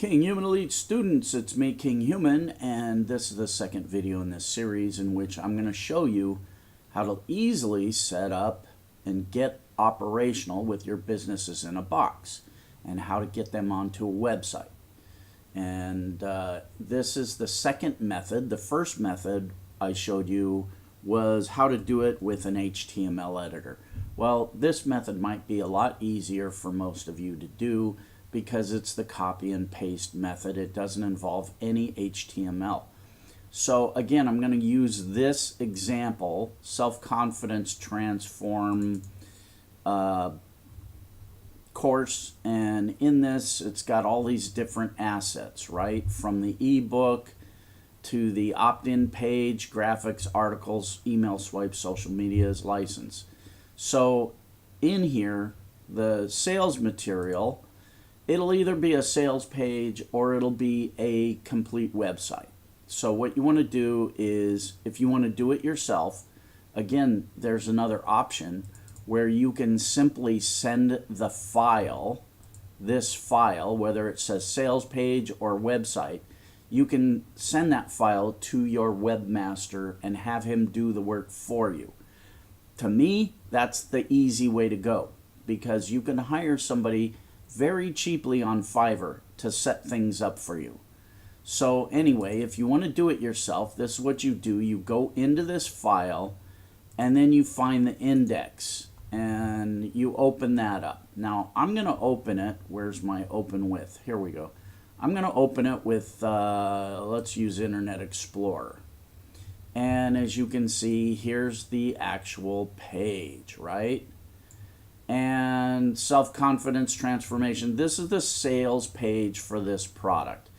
King Human Elite students, it's me, King Human, and this is the second video in this series in which I'm going to show you how to easily set up and get operational with your businesses in a box and how to get them onto a website. And this is the second method. The first method I showed you was how to do it with an HTML editor. Well, this method might be a lot easier for most of you to do because it's the copy and paste method. It doesn't involve any HTML. So again, I'm going to use this example, Self-Confidence Transform course, and in this it's got all these different assets, right? From the ebook to the opt-in page, graphics, articles, email swipe, social media's license. So in here, the sales material, it'll either be a sales page or it'll be a complete website. So what you want to do is, if you want to do it yourself, again, there's another option where you can simply send the file, this file, whether it says sales page or website, you can send that file to your webmaster and have him do the work for you. To me, that's the easy way to go, because you can hire somebody very cheaply on Fiverr to set things up for you. So anyway, if you want to do it yourself, this is what you do. You go into this file and then you find the index and you open that up. Now I'm going to open it. Where's my open with? Here we go. I'm going to open it with, let's use Internet Explorer. And as you can see, here's the actual page, right? And Self-Confidence Transformation. This is the sales page for this product.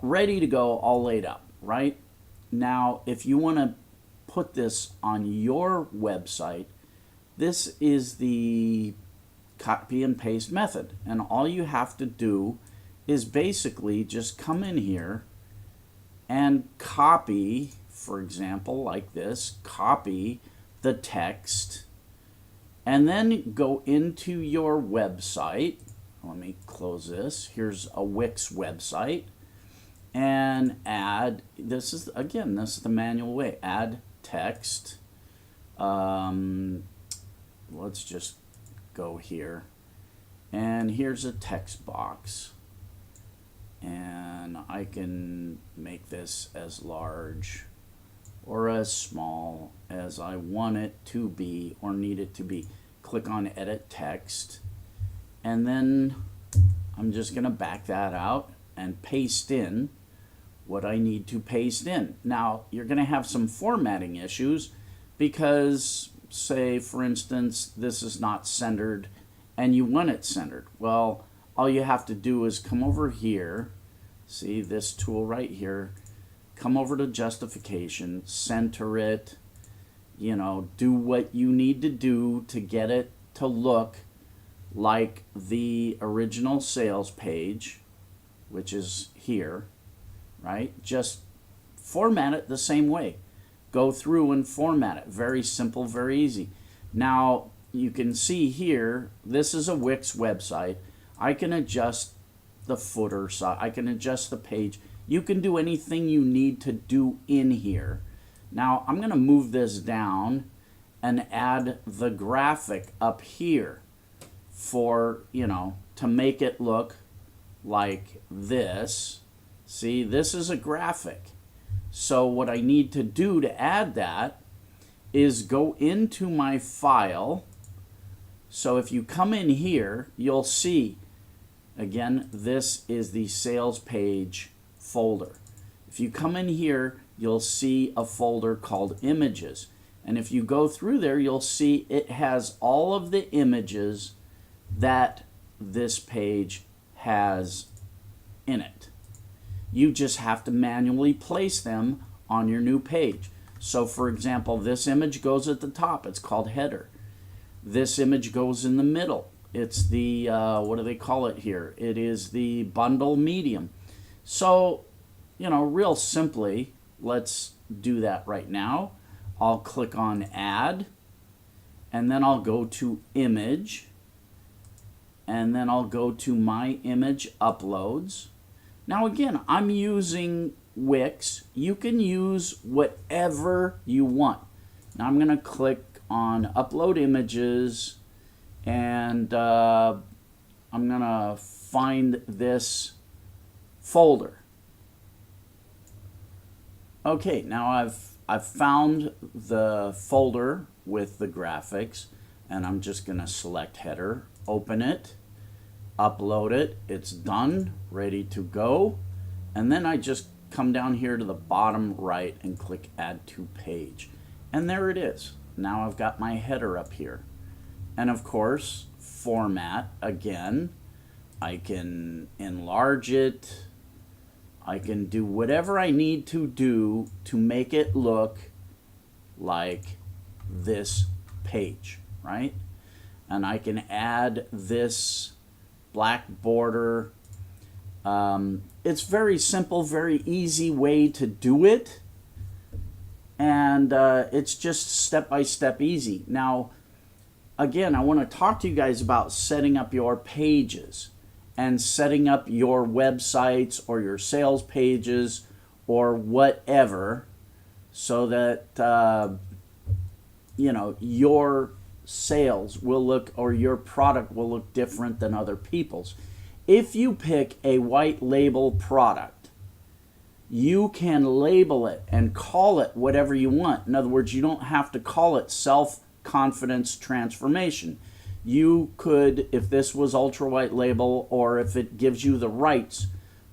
Ready to go, all laid up, right? Now, if you want to put this on your website, this is the copy and paste method. And all you have to do is basically just come in here and copy, for example, like this, copy the text, and then go into your website. Let me close this. Here's a Wix website. And add, this is, again, this is the manual way. Add text. Let's just go here. And here's a text box. And I can make this as large or as small as I want it to be or need it to be. Click on Edit Text, and then I'm just going to back that out and paste in what I need to paste in. Now, you're going to have some formatting issues because, say, for instance, this is not centered and you want it centered. Well, all you have to do is come over here, see this tool right here, come over to justification, center it, you know, do what you need to do to get it to look like the original sales page, which is here, right? Just format it the same way. Go through and format it. Very simple, very easy. Now, you can see here, this is a Wix website. I can adjust the footer size. I can adjust the page. You can do anything you need to do in here. Now I'm going to move this down and add the graphic up here for, you know, to make it look like this. See, this is a graphic. So what I need to do to add that is go into my file. So if you come in here, you'll see, again, this is the sales page folder. If you come in here, you'll see a folder called images. And if you go through there, you'll see it has all of the images that this page has in it. You just have to manually place them on your new page. So for example, this image goes at the top. It's called header. This image goes in the middle. It's the, what do they call it here? It is the bundle medium. So, you know, real simply, let's do that right now. I'll click on Add, and then I'll go to Image, and then I'll go to My Image Uploads, Now again, I'm using Wix. You can use whatever you want. Now I'm going to click on upload images, and I'm going to find this folder. Okay, now I've found the folder with the graphics, and I'm just going to select header, open it, upload it. It's done, ready to go. And then I just come down here to the bottom right and click add to page. And there it is. Now I've got my header up here. And of course, format again. I can enlarge it. I can do whatever I need to do to make it look like this page, right? And I can add this black border. It's very simple, very easy way to do it. And it's just step-by-step easy. Now, again, I want to talk to you guys about setting up your pages and setting up your websites or your sales pages or whatever, so that you know, your sales will look, or your product will look different than other people's. If you pick a white label product, you can label it and call it whatever you want. In other words, you don't have to call it self-confidence transformation. You could, if this was ultra white label, or if it gives you the rights,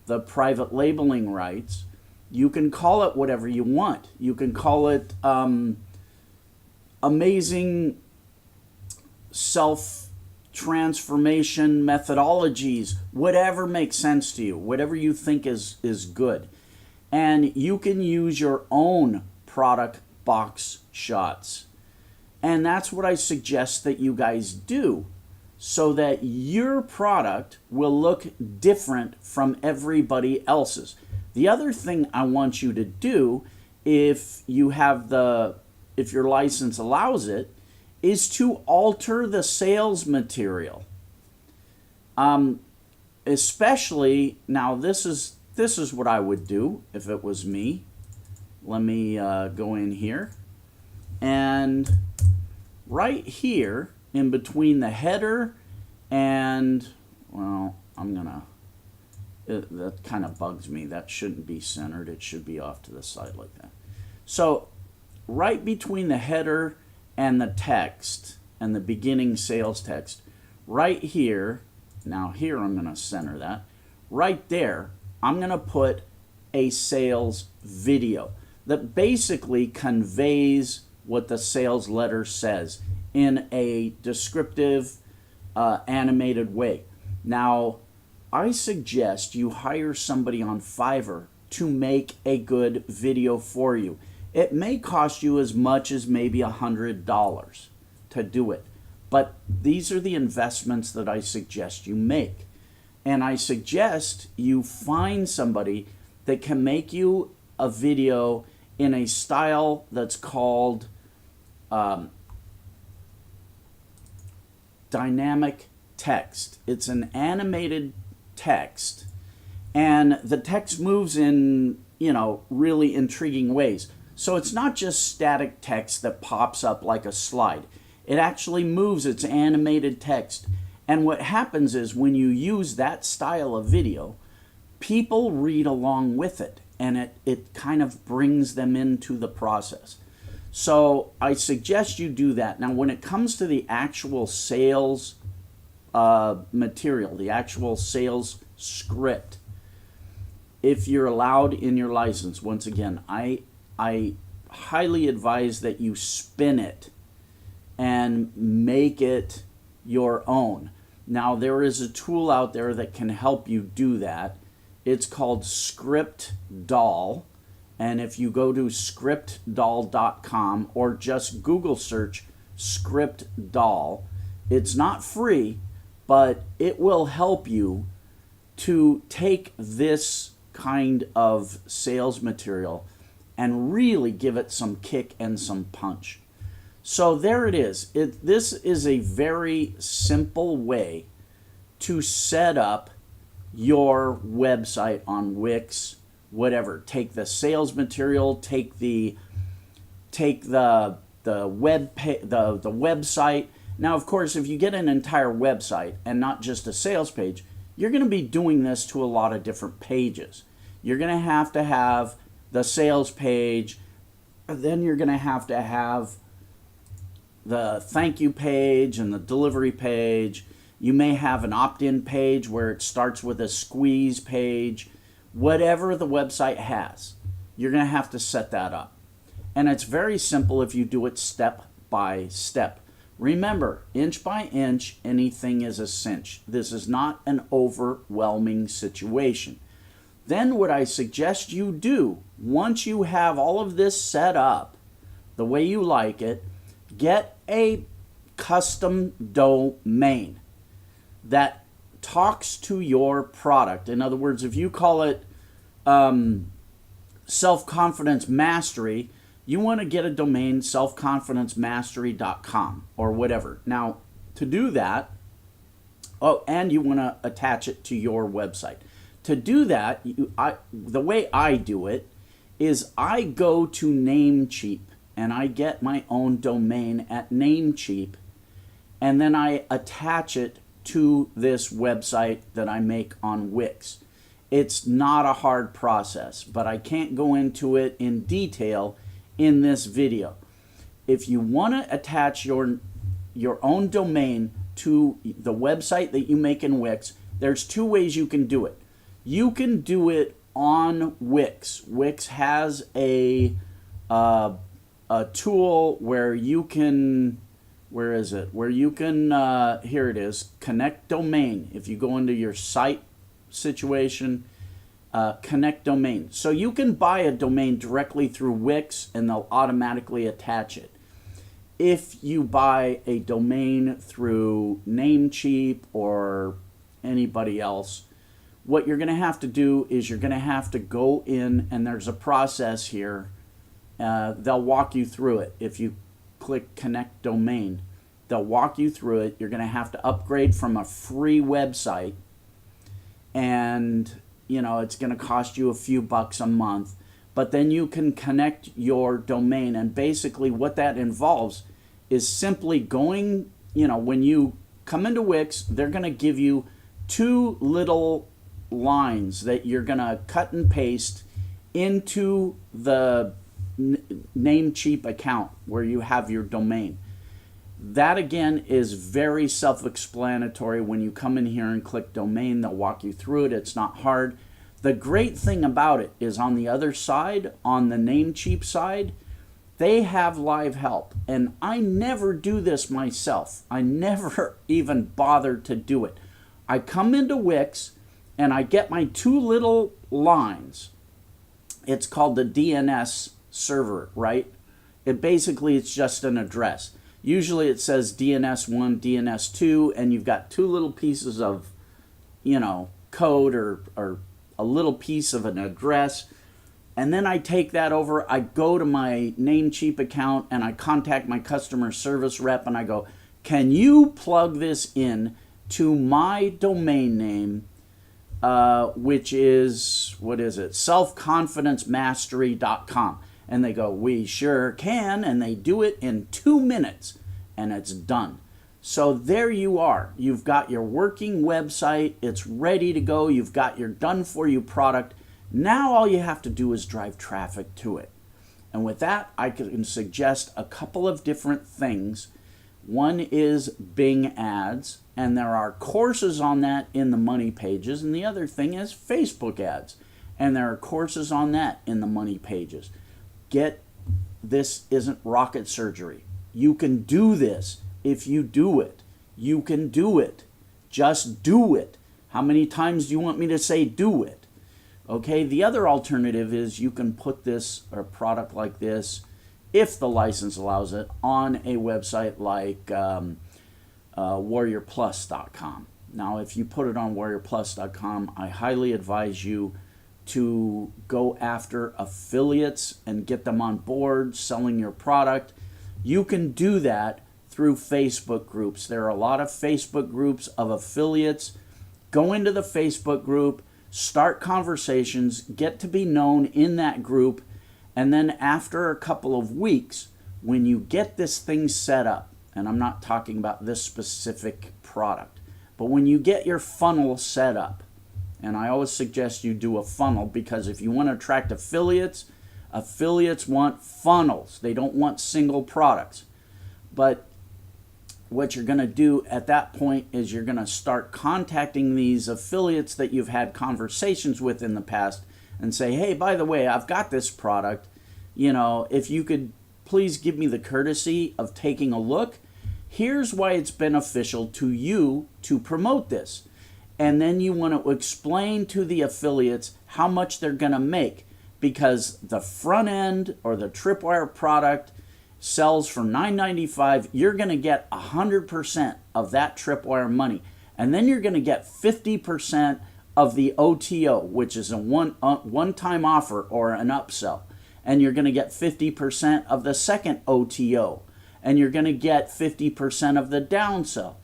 the private labeling rights, you can call it whatever you want. You can call it amazing self-transformation methodologies, whatever makes sense to you, whatever you think is good. And you can use your own product box shots. And that's what I suggest that you guys do, so that your product will look different from everybody else's. The other thing I want you to do, if your license allows it, is to alter the sales material. Especially, now this is what I would do if it was me. Let me go in here, and right here in between the header and, well, that kind of bugs me. That shouldn't be centered. It should be off to the side like that. So right between the header and the text and the beginning sales text, right here, now here I'm going to center that, right there, I'm going to put a sales video that basically conveys what the sales letter says in a descriptive, animated way. Now, I suggest you hire somebody on Fiverr to make a good video for you. It may cost you as much as maybe $100 to do it, but these are the investments that I suggest you make. And I suggest you find somebody that can make you a video in a style that's called dynamic text. It's an animated text, and the text moves in, really intriguing ways. So it's not just static text that pops up like a slide. It actually moves. It's animated text. And what happens is, when you use that style of video, people read along with it, and it kind of brings them into the process. So I suggest you do that. Now, when it comes to the actual sales material, the actual sales script, if you're allowed in your license, once again, I highly advise that you spin it and make it your own. Now, there is a tool out there that can help you do that. It's called ScriptDoll. And if you go to scriptdoll.com or just Google search ScriptDoll, it's not free, but it will help you to take this kind of sales material and really give it some kick and some punch. So there it is. This is a very simple way to set up your website on Wix, whatever. Take the sales material, take the website. Now, of course, if you get an entire website and not just a sales page, you're going to be doing this to a lot of different pages. You're going to have the sales page, then you're going to have the thank you page and the delivery page. You may have an opt-in page where it starts with a squeeze page. Whatever the website has, you're going to have to set that up. And it's very simple if you do it step by step. Remember, inch by inch, anything is a cinch. This is not an overwhelming situation. Then what I suggest you do, once you have all of this set up the way you like it, get a custom domain that talks to your product. In other words, if you call it Self-Confidence Mastery, you want to get a domain, selfconfidencemastery.com or whatever. Now, to do that, and you want to attach it to your website. To do that, the way I do it is I go to Namecheap and I get my own domain at Namecheap, and then I attach it to this website that I make on Wix. It's not a hard process, but I can't go into it in detail in this video. If you want to attach your own domain to the website that you make in Wix, there's two ways you can do it. You can do it on Wix. Wix has a tool where you can, where is it? Where you can, here it is, connect domain. If you go into your site situation, connect domain. So you can buy a domain directly through Wix and they'll automatically attach it. If you buy a domain through Namecheap or anybody else, what you're going to have to do is you're going to have to go in, and there's a process here. They'll walk you through it. If you click connect domain, they'll walk you through it. You're going to have to upgrade from a free website, and it's going to cost you a few bucks a month, but then you can connect your domain. And basically what that involves is simply going, when you come into Wix, they're going to give you two little lines that you're going to cut and paste into the Namecheap account where you have your domain. That again is very self-explanatory. When you come in here and click domain, they'll walk you through it. It's not hard. The great thing about it is on the other side, on the Namecheap side, they have live help. And I never do this myself. I never even bother to do it. I come into Wix and I get my two little lines. It's called the DNS server, right? It's just an address. Usually it says DNS1, DNS2, and you've got two little pieces of, code or a little piece of an address. And then I take that over, I go to my Namecheap account and I contact my customer service rep and I go, can you plug this in to my domain name, which is, selfconfidencemastery.com. And they go, we sure can, and they do it in 2 minutes, and it's done. So there you are. You've got your working website. It's ready to go. You've got your done-for-you product. Now all you have to do is drive traffic to it. And with that, I can suggest a couple of different things. One is Bing ads, and there are courses on that in the money pages. And the other thing is Facebook ads, and there are courses on that in the money pages. This isn't rocket surgery. You can do this if you do it. You can do it. Just do it. How many times do you want me to say do it? Okay, the other alternative is you can put this, or a product like this, if the license allows it, on a website like warriorplus.com. Now, if you put it on warriorplus.com, I highly advise you to go after affiliates and get them on board selling your product. You can do that through Facebook groups. There are a lot of Facebook groups of affiliates, Go into the Facebook group, start conversations, get to be known in that group, and then after a couple of weeks, when you get this thing set up, and I'm not talking about this specific product, but when you get your funnel set up, and I always suggest you do a funnel, because if you want to attract affiliates, affiliates want funnels. They don't want single products. But what you're going to do at that point is you're going to start contacting these affiliates that you've had conversations with in the past and say, hey, by the way, I've got this product. If you could please give me the courtesy of taking a look. Here's why it's beneficial to you to promote this. And then you want to explain to the affiliates how much they're going to make, because the front end or the Tripwire product sells for $9.95. You're going to get 100% of that Tripwire money. And then you're going to get 50% of the OTO, which is a one-time offer or an upsell. And you're going to get 50% of the second OTO. And you're going to get 50% of the downsell.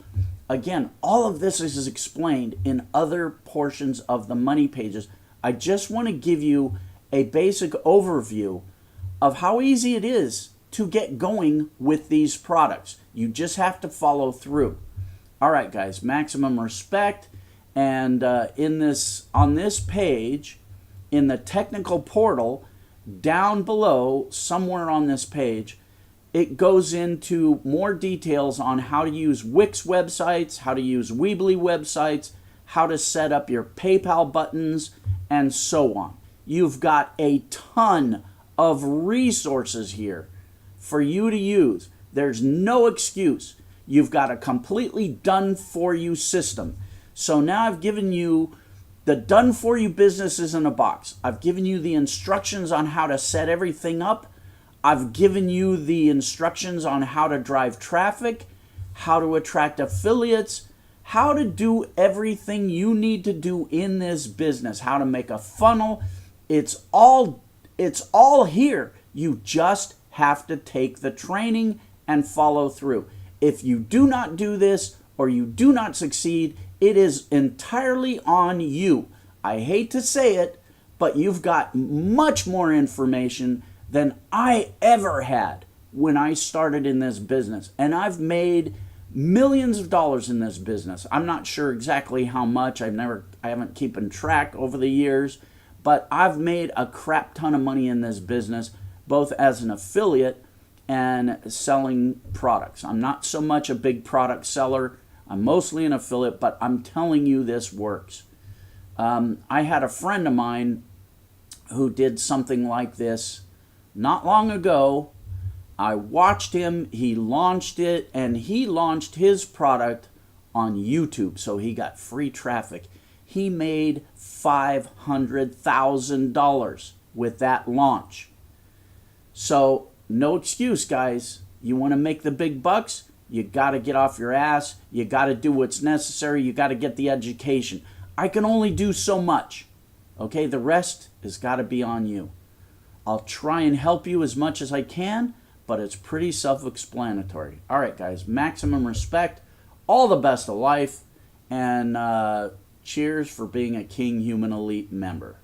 Again, all of this is explained in other portions of the money pages. I just want to give you a basic overview of how easy it is to get going with these products. You just have to follow through. All right, guys, maximum respect. And on this page, in the technical portal, down below, somewhere on this page, it goes into more details on how to use Wix websites, how to use Weebly websites, how to set up your PayPal buttons, and so on. You've got a ton of resources here for you to use. There's no excuse. You've got a completely done-for-you system. So now I've given you the done-for-you businesses in a box. I've given you the instructions on how to set everything up. I've given you the instructions on how to drive traffic, how to attract affiliates, how to do everything you need to do in this business, how to make a funnel. It's all here. You just have to take the training and follow through. If you do not do this or you do not succeed, it is entirely on you. I hate to say it, but you've got much more information than I ever had when I started in this business. And I've made millions of dollars in this business. I'm not sure exactly how much. I haven't keeping track over the years, but I've made a crap ton of money in this business, both as an affiliate and selling products. I'm not so much a big product seller. I'm mostly an affiliate, but I'm telling you this works. I had a friend of mine who did something like this not long ago. I watched him, he launched it, and he launched his product on YouTube, so he got free traffic. He made $500,000 with that launch. So no excuse, guys. You want to make the big bucks? You got to get off your ass. You got to do what's necessary. You got to get the education. I can only do so much. Okay, the rest has got to be on you. I'll try and help you as much as I can, but it's pretty self-explanatory. All right, guys, maximum respect, all the best of life, and cheers for being a King Human Elite member.